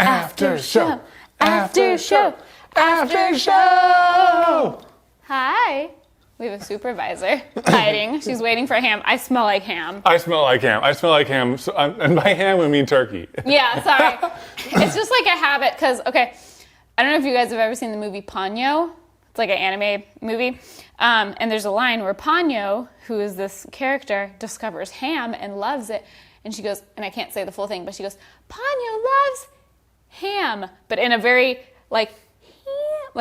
After show. After show. After show. Hi. We have a supervisor hiding. She's waiting for ham. I smell like ham. I smell like ham. I smell like ham. So, and by ham, we mean turkey. Yeah, sorry. It's just like a habit because, okay, I don't know if you guys have ever seen the movie Ponyo. It's like an anime movie. And there's a line where Ponyo, who is this character, discovers ham and loves it. And she goes, and I can't say the full thing, but she goes, Ponyo loves ham. But in a very, like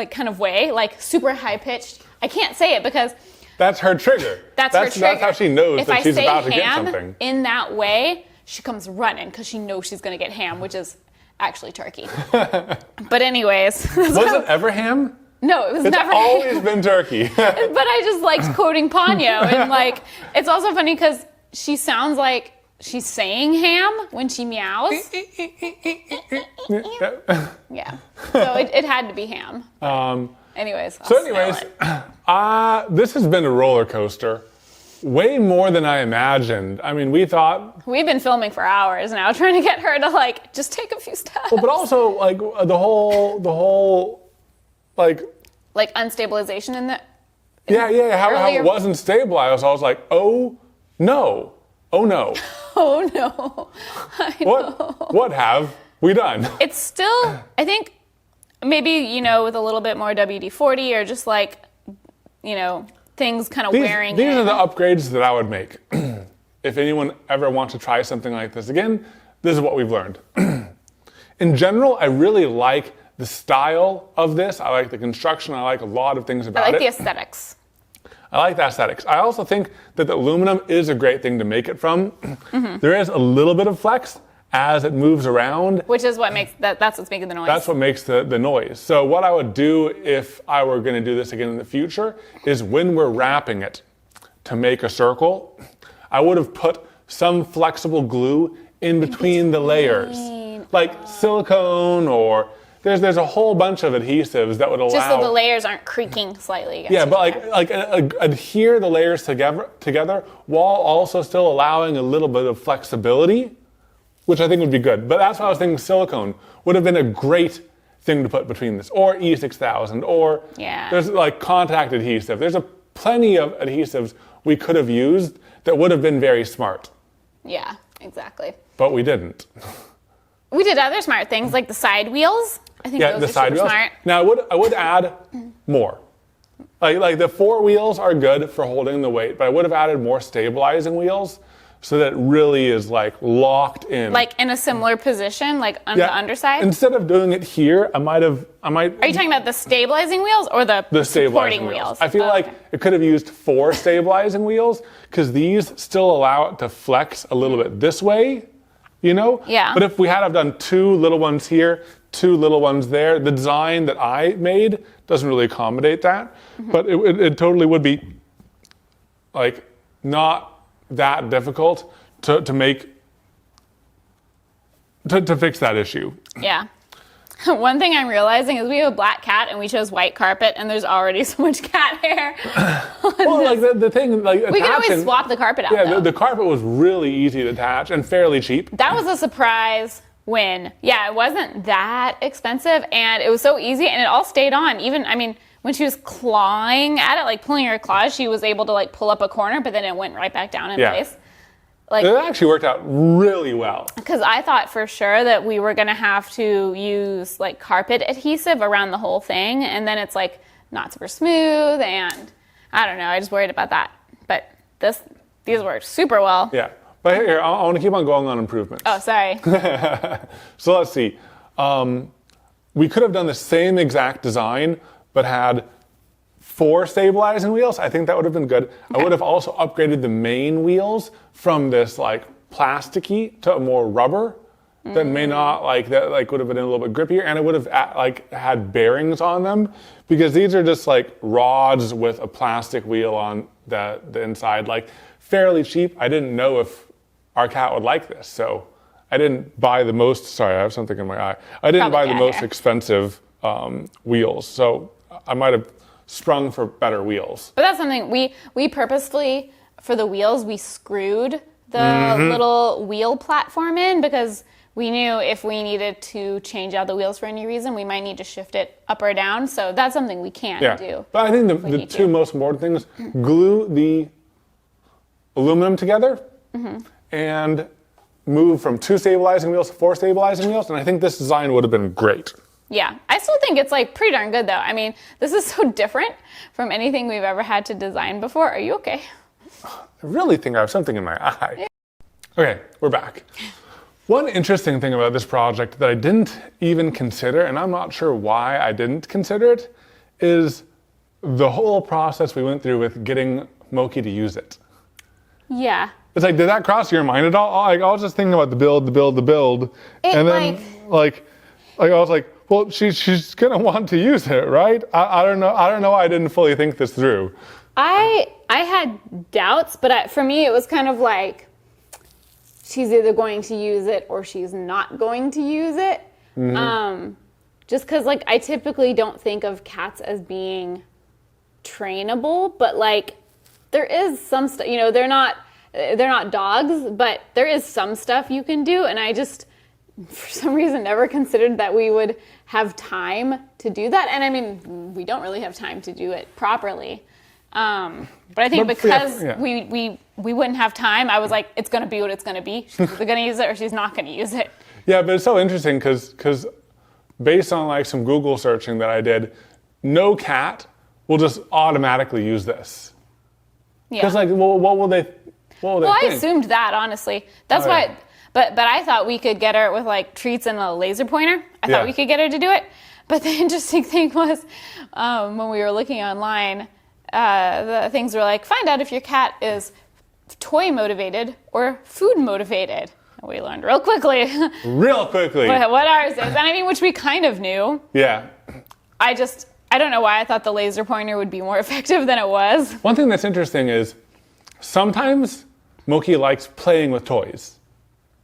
kind of way, like super high-pitched. I can't say it because... That's her trigger. That's her trigger. That's how she knows that she's about to get something. If I say ham in that way, she comes running because she knows she's going to get ham, which is actually turkey. But anyways. Was it ever ham? No, it was never ham. It's always been turkey. But I just liked quoting Ponyo. And like, it's also funny because she sounds like she's saying ham when she meows. Yeah. So it had to be ham. Anyways. This has been a roller coaster. Way more than I imagined. I mean, we thought... We've been filming for hours now, trying to get her to, like, just take a few steps. Well, but also, like, the whole, like... Like, unstabilization in the... Yeah, how it wasn't stabilized. I was like, oh, no. Oh, no. Oh, no. I know. What have we done? It's still, I think, maybe, you know, with a little bit more WD-40 or just, like, you know... things kind of wearing These are the upgrades that I would make. If anyone ever wants to try something like this again, this is what we've learned. In general, I really like the style of this. I like the construction. I like a lot of things about it. I like the aesthetics. I like the aesthetics. I also think that the aluminum is a great thing to make it from. Mm-hmm. There is a little bit of flex as it moves around. Which is what makes, that's what's making the noise. That's what makes the noise. So what I would do if I were going to do this again in the future is when we're wrapping it to make a circle, I would have put some flexible glue in between the layers. Like silicone or there's a whole bunch of adhesives that would allow... Just so the layers aren't creaking slightly. Yeah, but adhere the layers together while also still allowing a little bit of flexibility, which I think would be good. But that's why I was thinking silicone would have been a great thing to put between this. Or E6000, or there's like contact adhesive. There's plenty of adhesives we could have used that would have been very smart. Yeah, exactly. But we didn't. We did other smart things, like the side wheels. I think those are super smart. Now, I would add more. Like the 4 wheels are good for holding the weight, but I would have added more stabilizing wheels so that it really is like locked in. Like in a similar position, like on the underside? Instead of doing it here, I might... Are you talking about the stabilizing wheels or the stabilizing wheels? I feel like it could have used 4 stabilizing wheels because these still allow it to flex a little bit this way, you know? Yeah. But if we had have done 2 little ones here, 2 little ones there, the design that I made doesn't really accommodate that. Mm-hmm. But it totally would be like not that difficult to make to fix that issue. Yeah. One thing I'm realizing is we have a black cat and we chose white carpet and there's already so much cat hair. Well, like the thing, like we can always swap the carpet out. Yeah, the carpet was really easy to attach and fairly cheap. That was a surprise win. Yeah, it wasn't that expensive and it was so easy and it all stayed on. Even, I mean, when she was clawing at it, like pulling her claws, she was able to like pull up a corner, but then it went right back down in place. Like, it actually worked out really well. Because I thought for sure that we were going to have to use like carpet adhesive around the whole thing, and then it's like not super smooth, and I don't know, I just worried about that. But these worked super well. Yeah, but here, I want to keep on going on improvements. Oh, sorry. So let's see. We could have done the same exact design, but had 4 stabilizing wheels. I think that would have been good. Okay. I would have also upgraded the main wheels from this like plasticky to a more rubber that may not would have been a little bit grippier, and it would have like had bearings on them because these are just like rods with a plastic wheel on the inside, like fairly cheap. I didn't know if our cat would like this, so I didn't buy the most. Sorry, I have something in my eye. I didn't buy the most expensive wheels, so I might have sprung for better wheels. But that's something we purposefully, for the wheels, we screwed the little wheel platform in because we knew if we needed to change out the wheels for any reason, we might need to shift it up or down. So that's something we can do. But I think the two most important things, glue the aluminum together and move from 2 stabilizing wheels to 4 stabilizing wheels. And I think this design would have been great. Yeah, I still think it's like pretty darn good though. I mean, this is so different from anything we've ever had to design before. Are you okay? I really think I have something in my eye. Yeah. Okay, we're back. One interesting thing about this project that I didn't even consider, and I'm not sure why I didn't consider it, is the whole process we went through with getting Moki to use it. Yeah. It's like, did that cross your mind at all? Like, I was just thinking about the build, and then like I was like, well, she's gonna want to use it, right? I don't know. I didn't fully think this through. I had doubts, but for me, it was kind of like, she's either going to use it or she's not going to use it. Just because, like, I typically don't think of cats as being trainable, but like, there is some stuff. You know, they're not dogs, but there is some stuff you can do, and I just, for some reason, never considered that we would have time to do that. And I mean, we don't really have time to do it properly. But I think because we wouldn't have time, I was like, it's going to be what it's going to be. She's either going to use it or she's not going to use it. Yeah, but it's so interesting because based on like some Google searching that I did, no cat will just automatically use this. Yeah. Because like, what will they think? I assumed that, honestly. That's why. Yeah. But I thought we could get her with like treats and a laser pointer. I thought we could get her to do it. But the interesting thing was, when we were looking online, the things were like, find out if your cat is toy motivated or food motivated. And we learned real quickly. What ours is. And I mean, which we kind of knew. Yeah. I don't know why I thought the laser pointer would be more effective than it was. One thing that's interesting is sometimes Moki likes playing with toys.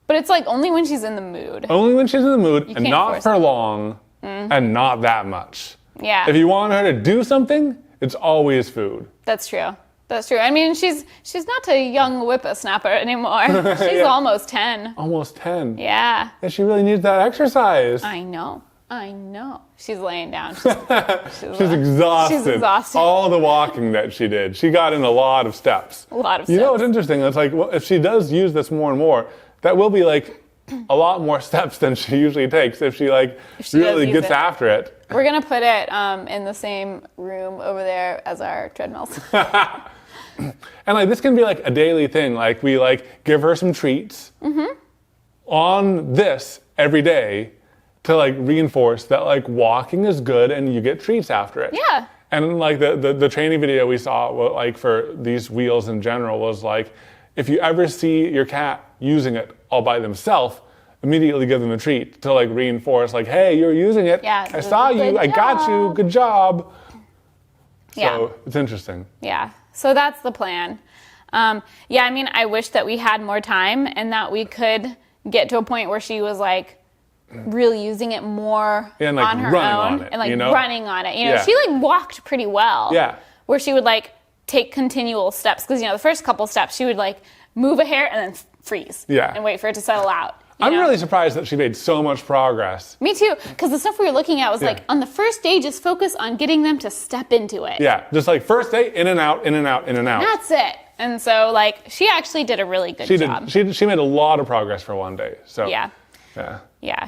But it's like only when she's in the mood. Only when she's in the mood, and not for long, and not that much. Yeah. If you want her to do something, it's always food. That's true. That's true. I mean, she's not a young whippersnapper anymore. She's almost 10. Almost 10. Yeah. And she really needs that exercise. I know. She's laying down. She's exhausted. She's exhausted. All the walking that she did. She got in a lot of steps. A lot of steps. You know what's interesting? It's like, well, if she does use this more and more, that will be like a lot more steps than she usually takes if she really gets after it. We're going to put it in the same room over there as our treadmills. And like this can be like a daily thing. Like we like give her some treats on this every day to like reinforce that like walking is good and you get treats after it. Yeah. And like the training video we saw like for these wheels in general was like, if you ever see your cat using it all by themselves, immediately give them a treat to like reinforce like, hey, you're using it. Yeah, I saw you. I got you. Good job. Yeah. So it's interesting. Yeah. So that's the plan. I mean, I wish that we had more time and that we could get to a point where she was like really using it more and, like, on her running own on it, and like you know? running on it. You know, she like walked pretty well. Yeah. Where she would like take continual steps because the first couple steps she would like move a hair and then freeze. Yeah. And wait for it to settle out. I'm really surprised that she made so much progress. Me too, because the stuff we were looking at was like, on the first day, just focus on getting them to step into it. Yeah, just like first day, in and out, in and out, in and out. That's it. And so, like, she actually did a really good job. She made a lot of progress for one day. So yeah,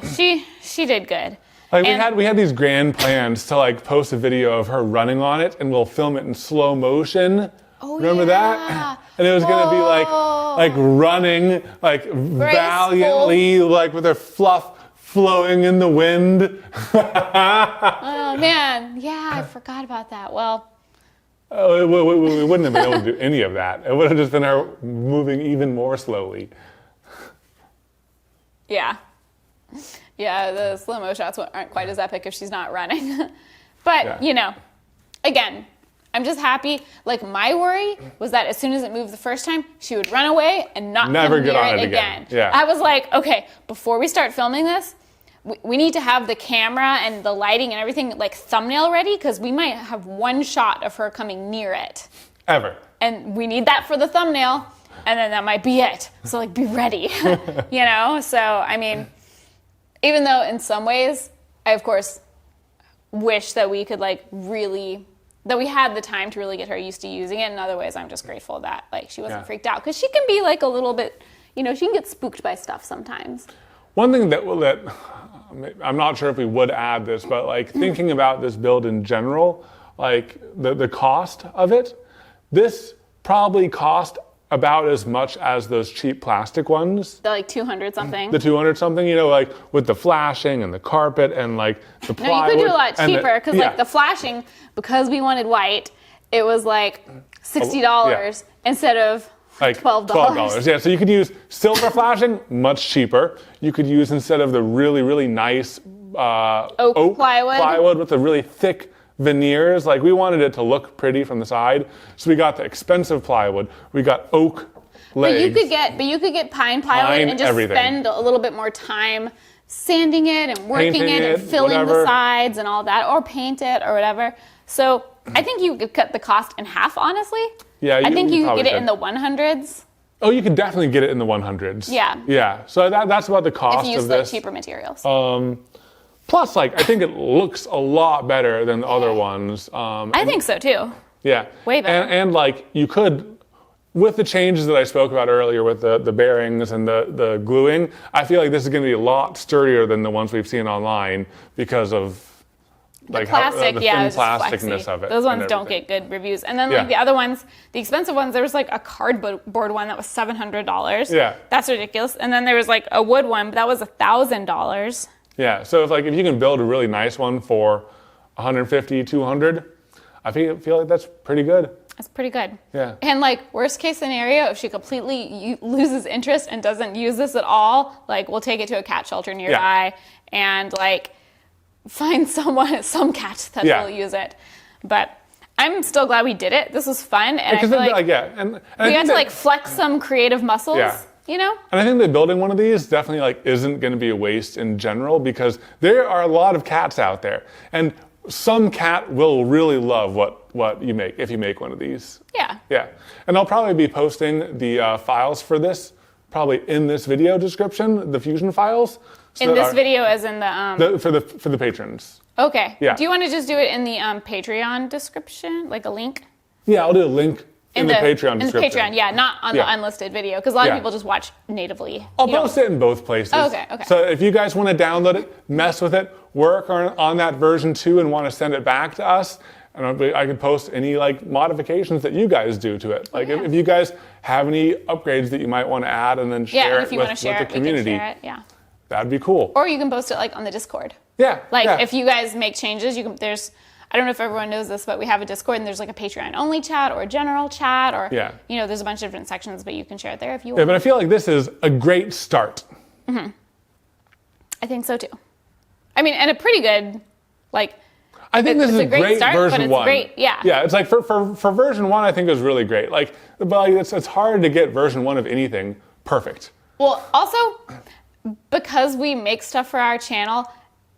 she did good. Like we had these grand plans to like post a video of her running on it, and we'll film it in slow motion. Oh, remember that? And it was going to be like running, like valiantly, like with her fluff flowing in the wind. Oh, man. Yeah, I forgot about that. Well. We wouldn't have been able to do any of that. It would have just been her moving even more slowly. Yeah. Yeah, the slow-mo shots aren't quite as epic if she's not running. But, again, I'm just happy. Like, my worry was that as soon as it moved the first time, she would run away and not never come get near on it it again. Yeah. I was like, okay, before we start filming this, we need to have the camera and the lighting and everything like thumbnail ready because we might have one shot of her coming near it. Ever. And we need that for the thumbnail, and then that might be it. So, like, be ready, So, I mean, Even though in some ways, I of course wish that we could like really, that we had the time to really get her used to using it. In other ways, I'm just grateful that like she wasn't freaked out, because she can be like a little bit, you know, she can get spooked by stuff sometimes. One thing that I'm not sure if we would add this, but like thinking about this build in general, like the cost of it, this probably cost about as much as those cheap plastic ones. The like 200 something. The 200 something, you know, like with the flashing and the carpet and like the plywood. No, you could do a lot cheaper, because like the flashing, because we wanted white, it was like $60 instead of like $12. Yeah, so you could use silver flashing, much cheaper. You could use, instead of the really, really nice oak plywood with the really thick veneers, like we wanted it to look pretty from the side, so we got the expensive plywood. We got oak legs. But you could get pine plywood and just spend a little bit more time sanding it and working Painting it and filling the sides and all that, or paint it or whatever. So I think you could cut the cost in half, honestly. Yeah, I think you could get it in the 100s. Oh, you could definitely get it in the 100s. Yeah. Yeah. So that's about the cost of this. If you use like cheaper materials. Plus, like, I think it looks a lot better than the other ones. I think so too. Yeah. Way better. And like, you could, with the changes that I spoke about earlier with the bearings and the gluing, I feel like this is going to be a lot sturdier than the ones we've seen online because of like plastic, the thin plasticness of it. Those ones don't get good reviews. And then like the other ones, the expensive ones, there was like a cardboard one that was $700. Yeah. That's ridiculous. And then there was like a wood one, but that was $1,000. Yeah, so if you can build a really nice one for 150, 200, I feel like that's pretty good. That's pretty good. Yeah. And like worst case scenario, if she completely loses interest and doesn't use this at all, like we'll take it to a cat shelter nearby and like find some cat that will use it. But I'm still glad we did it. This was fun, and I feel like and we got to like flex some creative muscles. Yeah. You know? And I think that building one of these definitely like isn't going to be a waste in general, because there are a lot of cats out there, and some cat will really love what you make if you make one of these. Yeah. Yeah. And I'll probably be posting the files for this probably in this video description, the Fusion files. So in this video, as in the for the patrons. Okay. Yeah. Do you want to just do it in the Patreon description, like a link? Yeah, I'll do a link. In the Patreon description. In the Patreon, yeah, not on the unlisted video, because a lot of people just watch natively. I'll post it in both places. Oh, okay. So if you guys want to download it, mess with it, work on that version 2 and want to send it back to us, and I can post any like modifications that you guys do to it. Like if you guys have any upgrades that you might want to add and then share it with the community. We can share it, yeah. That'd be cool. Or you can post it like on the Discord. Yeah. Like if you guys make changes, I don't know if everyone knows this, but we have a Discord, and there's like a Patreon only chat or a general chat, or you know, there's a bunch of different sections, but you can share it there if you want. Yeah, but I feel like this is a great start. Mm-hmm. I think so too. I mean, and a pretty good, like. I think this is a great start, version but it's 1. Great, yeah. Yeah, it's like for version 1, I think it was really great. Like, but like it's hard to get version 1 of anything perfect. Well, also because we make stuff for our channel,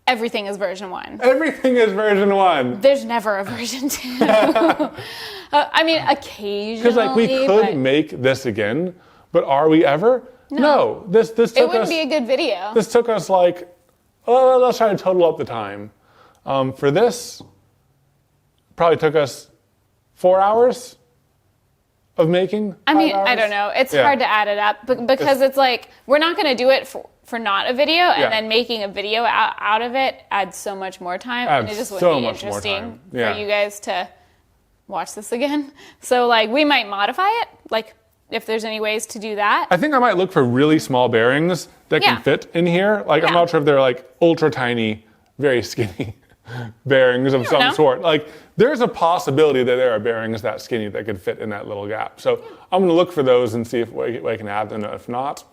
everything is version 1. Everything is version 1. There's never a version 2. I mean, occasionally. Because like we could make this again, but are we ever? No. This took us. It wouldn't be a good video. This took us like, let's try to total up the time. For this, probably took us 4 hours of making. I mean, I don't know. It's hard to add it up because it's like we're not going to do it for not a video, and then making a video out of it adds so much more time, and it just wouldn't be interesting for you guys to watch this again. So like we might modify it, like if there's any ways to do that. I think I might look for really small bearings that can fit in here. Like I'm not sure if they're like ultra tiny, very skinny bearings of some sort. Like there's a possibility that there are bearings that skinny that could fit in that little gap. So I'm going to look for those and see if we can add them. If not,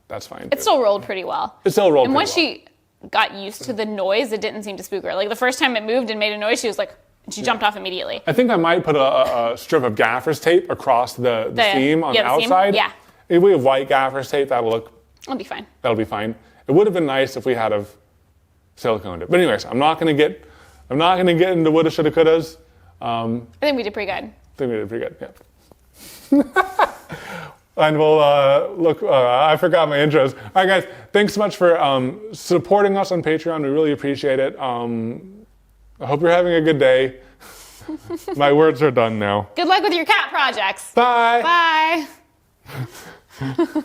that's fine. It still rolled pretty well. It still rolled pretty well. And once she got used to the noise, it didn't seem to spook her. Like the first time it moved and made a noise, she was like, she jumped off immediately. I think I might put a strip of gaffer's tape across the seam on the outside. Yeah. If we have white gaffer's tape, that'll be fine. That'll be fine. It would have been nice if we had of siliconed it. But anyways, I'm not gonna get into woulda, shoulda, couldas. I think we did pretty good. Yeah. And we'll look. I forgot my intros. All right, guys. Thanks so much for supporting us on Patreon. We really appreciate it. I hope you're having a good day. My words are done now. Good luck with your cat projects. Bye. Bye.